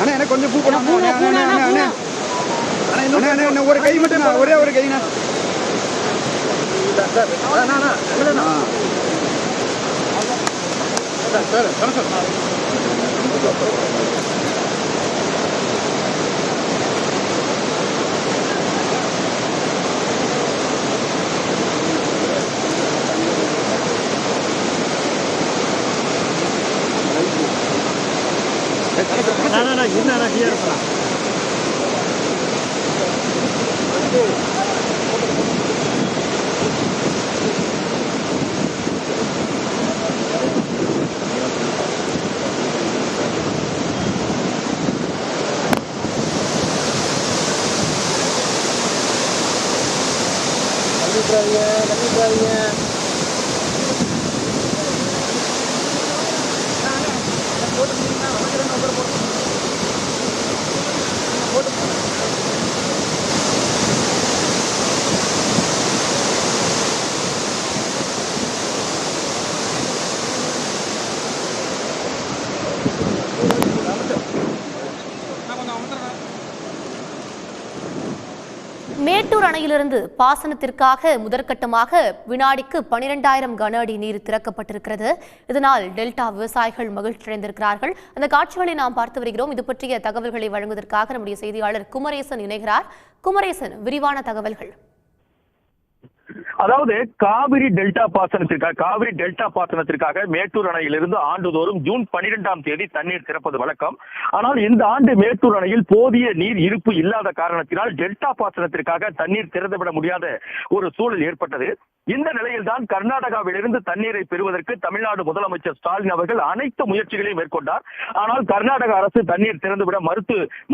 அண்ணா எனக்கு கொஞ்சம் பூ போடணும் ஒரு கை மட்டும் ஒரே ஒரு கைண்ணா மேட்டூர் அணையிலிருந்து பாசனத்திற்காக முதற்கட்டமாக வினாடிக்கு 12,000 கன அடி நீர் திறக்கப்பட்டிருக்கிறது. இதனால் டெல்டா விவசாயிகள் மகிழ்ச்சியடைந்திருக்கிறார்கள். அந்த காட்சிகளை நாம் பார்த்து வருகிறோம். இது பற்றிய தகவல்களை வழங்குவதற்காக நம்முடைய செய்தியாளர் குமரேசன் இணைகிறார். குமரேசன், விரிவான தகவல்கள். அதாவது காவிரி டெல்டா பாசனத்திற்காக மேட்டூர் அணையிலிருந்து ஆண்டுதோறும் ஜூன் 12ஆம் தேதி தண்ணீர் திறப்பது வழக்கம். ஆனால் இந்த ஆண்டு மேட்டூர் அணையில் போதிய நீர் இருப்பு இல்லாத காரணத்தினால் டெல்டா பாசனத்திற்காக தண்ணீர் திறந்துவிட முடியாத ஒரு சூழல் ஏற்பட்டது. இந்த நிலையில்தான் கர்நாடகாவிலிருந்து தண்ணீரை பெறுவதற்கு தமிழ்நாடு முதலமைச்சர் ஸ்டாலின் அவர்கள் அனைத்து முயற்சிகளையும் மேற்கொண்டார். ஆனால் கர்நாடக அரசு தண்ணீர் திறந்துவிட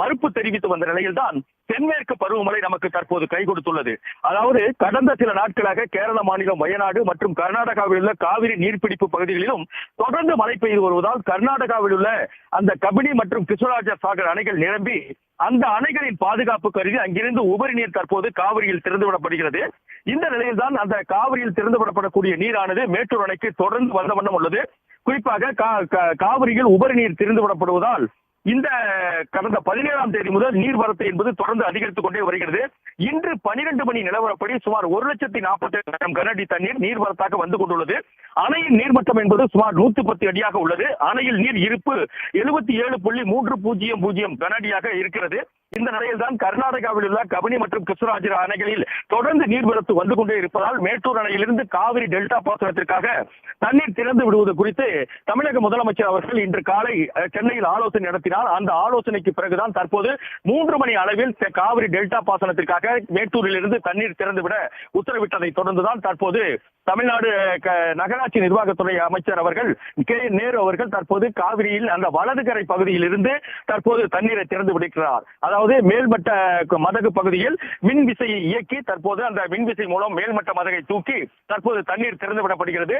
மறுப்பு தெரிவித்து வந்த நிலையில்தான் தென்மேற்கு பருவமழை நமக்கு தற்போது கை கொடுத்துள்ளது. அதாவது கடந்த சில நாட்களாக கேரள மாநிலம் வயநாடு மற்றும் கர்நாடகாவில் உள்ள காவிரி நீர்பிடிப்பு பகுதிகளிலும் தொடர்ந்து மழை பெய்து வருவதால் கர்நாடகாவில் உள்ள அந்த கபினி மற்றும் கிருஷ்ணராஜ சாகர் அணைகள் நிரம்பி அந்த அணைகளின் பாதுகாப்பு கருதி அங்கிருந்து உபரி நீர் தற்போது காவிரியில் திறந்துவிடப்படுகிறது. இந்த நிலையில்தான் அந்த காவிரியில் திறந்துவிடப்படக்கூடிய நீரானது மேட்டூர் அணைக்கு தொடர்ந்து வந்த வண்ணம் உள்ளது. குறிப்பாக காவிரியில் உபரி நீர் திறந்துவிடப்படுவதால் இந்த கடந்த 17ஆம் தேதி முதல் நீர்வரத்து என்பது தொடர்ந்து அதிகரித்துக் கொண்டே வருகிறது. இன்று 12 மணி நிலவரப்படி சுமார் 1,40,000 கன அடி தண்ணீர் நீர்வரத்தாக வந்து கொண்டுள்ளது. அணையின் நீர்மட்டம் என்பது சுமார் 110 அடியாக உள்ளது. அணையில் நீர் இருப்பு 77.300 கன அடியாக இருக்கிறது. இந்த நிலையில்தான் கர்நாடகாவில் உள்ள கபினி மற்றும் கிருஷ்ணராஜ அணைகளில் தொடர்ந்து நீர்வரத்து வந்து கொண்டே இருப்பதால் மேட்டூர் அணையிலிருந்து காவிரி டெல்டா பாசனத்திற்காக தண்ணீர் திறந்து விடுவது குறித்து தமிழக முதலமைச்சர் அவர்கள் இன்று காலை சென்னையில் ஆலோசனை நடத்தினார். அந்த ஆலோசனைக்கு பிறகுதான் தற்போது 3 மணி அளவில் காவிரி டெல்டா பாசனத்திற்காக மேட்டூரில் இருந்து தண்ணீர் திறந்துவிட உத்தரவிட்டதை தொடர்ந்துதான் தற்போது தமிழ்நாடு நகராட்சி நிர்வாகத்துறை அமைச்சர் அவர்கள் நேரு அவர்கள் தற்போது காவிரியில் அந்த வலதுகரை பகுதியில் இருந்து தற்போது தண்ணீரை திறந்து விடுகிறார். அதாவது மேல்மட்ட மதகு பகுதியில் மின் விசையை இயக்கி தற்போது அந்த மின்விசை மூலம் மேல்மட்ட மதகை தூக்கி தற்போது தண்ணீர் திறந்து விடப்படுகிறது.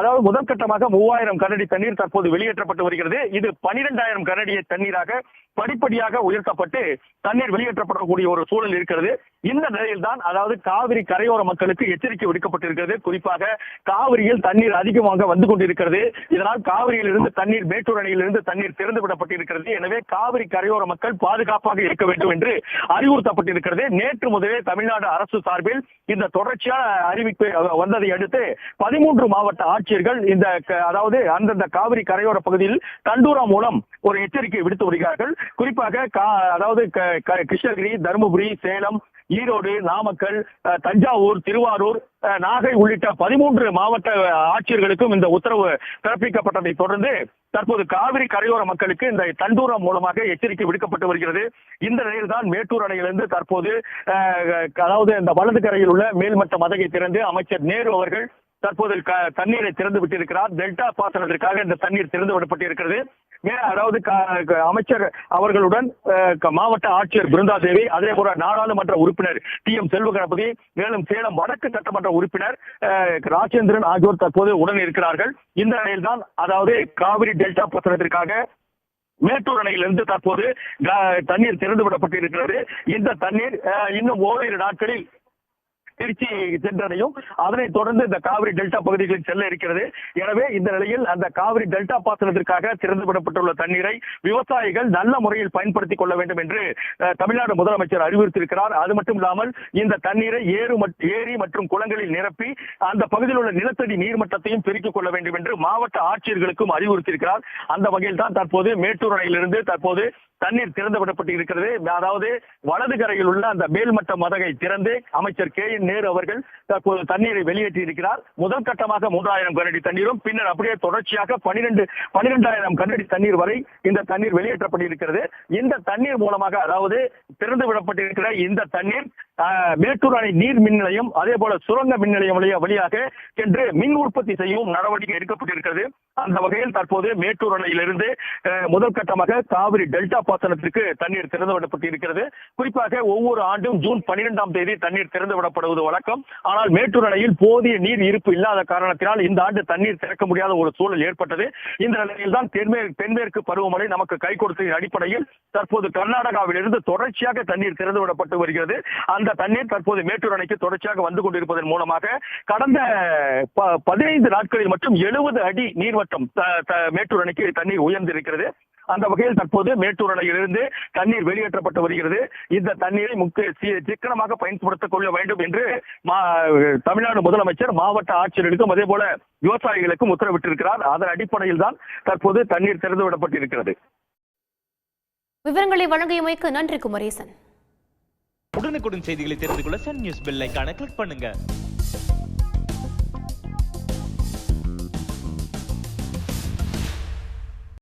அதாவது முதற்கட்டமாக 3000 கனஅடி தண்ணீர் தற்போது வெளியேற்றப்பட்டு வருகிறது. இது 12,000 கனஅடி தண்ணீராக படிப்படியாக உயர்த்தப்பட்டு தண்ணீர் வெளியேற்றப்படக்கூடிய ஒரு சூழல் இருக்கிறது. இந்த நிலையில்தான் அதாவது காவிரி கரையோர மக்களுக்கு எச்சரிக்கை விடுக்கப்பட்டிருக்கிறது. குறிப்பாக காவிரியில் தண்ணீர் அதிகமாக வந்து கொண்டிருக்கிறது. இதனால் காவிரியில் இருந்து தண்ணீர் மேட்டூர் அணையில் இருந்து தண்ணீர் திறந்து விடப்பட்டிருக்கிறது. எனவே காவிரி கரையோர மக்கள் பாதுகாப்பாக இருக்க வேண்டும் என்று அறிவுறுத்தப்பட்டிருக்கிறது. நேற்று முதலே தமிழ்நாடு அரசு சார்பில் இந்த தொடர்ச்சியான அறிவிப்பு வந்ததை அடுத்து 13 மாவட்ட ஆட்சியர்கள் இந்த அதாவது அந்தந்த காவிரி கரையோர பகுதியில் தண்டூரா மூலம் ஒரு எச்சரிக்கை விடுத்து வருகிறார்கள். குறிப்பாக அதாவது கிருஷ்ணகிரி, தருமபுரி, சேலம், ஈரோடு, நாமக்கல், தஞ்சாவூர், திருவாரூர், நாகை உள்ளிட்ட 13 மாவட்ட ஆட்சியர்களுக்கும் இந்த உத்தரவு பிறப்பிக்கப்பட்டதை தொடர்ந்து தற்போது காவிரி கரையோர மக்களுக்கு இந்த தண்டூரம் மூலமாக எச்சரிக்கை விடுக்கப்பட்டு வருகிறது. இந்த நிலையில் தான் மேட்டூர் அணையிலிருந்து தற்போது அதாவது இந்த வலது கரையில் உள்ள மேல்மட்ட மதகை திறந்து அமைச்சர் நேரு அவர்கள் தற்போது தண்ணீரை திறந்து விட்டிருக்கிறார். டெல்டா பாசனத்திற்காக இந்த தண்ணீர் திறந்து விடப்பட்டிருக்கிறது. அதாவது அமைச்சர் அவர்களுடன் மாவட்ட ஆட்சியர் பிருந்தாதேவி, அதே போல நாடாளுமன்ற உறுப்பினர் TM செல்வகணபதி, மேலும் சேலம் வடக்கு சட்டமன்ற உறுப்பினர் ராஜேந்திரன் ஆகியோர் தற்போது உடன் இருக்கிறார்கள். இந்த நிலையில்தான் அதாவது காவிரி டெல்டா பாசனத்திற்காக மேட்டூர் அணையிலிருந்து தற்போது தண்ணீர் திறந்து விடப்பட்டிருக்கிறது. இந்த தண்ணீர் இன்னும் ஓரிரு நாட்களில் திருச்சி சென்றடையும். அதனைத் தொடர்ந்து இந்த காவிரி டெல்டா பகுதிகளில் செல்ல இருக்கிறது. எனவே இந்த நிலையில் அந்த காவிரி டெல்டா பாசனத்திற்காக திறந்து விடப்பட்டுள்ள தண்ணீரை விவசாயிகள் நல்ல முறையில் பயன்படுத்திக் கொள்ள வேண்டும் என்று தமிழ்நாடு முதலமைச்சர் அறிவுறுத்தியிருக்கிறார். அது மட்டும் இல்லாமல் இந்த தண்ணீரை ஏரி மற்றும் குளங்களில் நிரப்பி அந்த பகுதியில் உள்ள நிலத்தடி நீர்மட்டத்தையும் பெருக்கிக் கொள்ள வேண்டும் என்று மாவட்ட ஆட்சியர்களுக்கும் அறிவுறுத்தியிருக்கிறார். அந்த வகையில் தான் தற்போது மேட்டூர் அணையிலிருந்து தற்போது தண்ணீர் திறந்து விடப்பட்டு இருக்கிறது. அதாவது வலது கரையில் உள்ள அந்த மேல்மட்ட மதகை திறந்து அமைச்சர் KN நேரு அவர்கள் தற்போது தண்ணீரை வெளியேற்றி இருக்கிறார். முதல் கட்டமாக 3000 கனஅடி தண்ணீரும் பின்னர் அப்படியே தொடர்ச்சியாக 12,000 கனஅடி தண்ணீர் வரை இந்த தண்ணீர் வெளியேற்றப்பட்டிருக்கிறது. இந்த தண்ணீர் மூலமாக அதாவது திறந்து விடப்பட்டிருக்கிற இந்த தண்ணீர் மேட்டூர் அணை நீர் மின் நிலையம் அதே போல சுரங்க மின் நிலையம் வழியாக சென்று மின் உற்பத்தி செய்யவும் நடவடிக்கை எடுக்கப்பட்டிருக்கிறது. அந்த வகையில் தற்போது மேட்டூர் அணையிலிருந்து முதல் கட்டமாக காவிரி டெல்டா பாசனத்திற்கு தண்ணீர் திறந்து விடப்பட்டிருக்கிறது. குறிப்பாக ஒவ்வொரு ஆண்டும் ஜூன் 12ஆம் தேதி தண்ணீர் திறந்து விடப்படுவது வழக்கம். ஆனால் மேட்டூர் அணையில் போதிய நீர் இருப்பு இல்லாத காரணத்தினால் இந்த ஆண்டு தண்ணீர் திறக்க முடியாத ஒரு சூழல் ஏற்பட்டது. இந்த நிலையில் தான் தென்மேற்கு பருவமழை நமக்கு கை கொடுத்ததின் அடிப்படையில் தற்போது கர்நாடகாவிலிருந்து தொடர்ச்சியாக தண்ணீர் திறந்து விடப்பட்டு வருகிறது. அந்த தண்ணீர் தற்போது மேட்டூர் அணைக்கு தொடர்ச்சியாக வந்து கொண்டிருப்பதன் மூலமாக கடந்த 15 நாட்களில் மட்டும் 70 அடி நீர்மட்டம் மேட்டூர் அணைக்கு தண்ணீர் உயர்ந்திருக்கிறது. அந்த வகையில் தற்போது மேட்டூர் அணையிலிருந்து தண்ணீர் வெளியேற்றப்பட்டு வருகிறது. இந்த தண்ணீரை சிக்கனமாக பயன்படுத்திக் கொள்ள வேண்டும் என்று தமிழ்நாடு முதலமைச்சர் மாவட்ட ஆட்சியர்களுக்கும் அதே போல விவசாயிகளுக்கும் உத்தரவிட்டிருக்கிறார். அதன் அடிப்படையில் தான் தற்போது தண்ணீர் திறந்து விடப்பட்டிருக்கிறது. விவரங்களை வழங்கியமைக்கு நன்றி குமரேசன். உடனுக்குடன் செய்திகளை தெரிந்து கொள்ள சன் நியூஸ் பெல் ஐகானை கிளிக் பண்ணுங்க.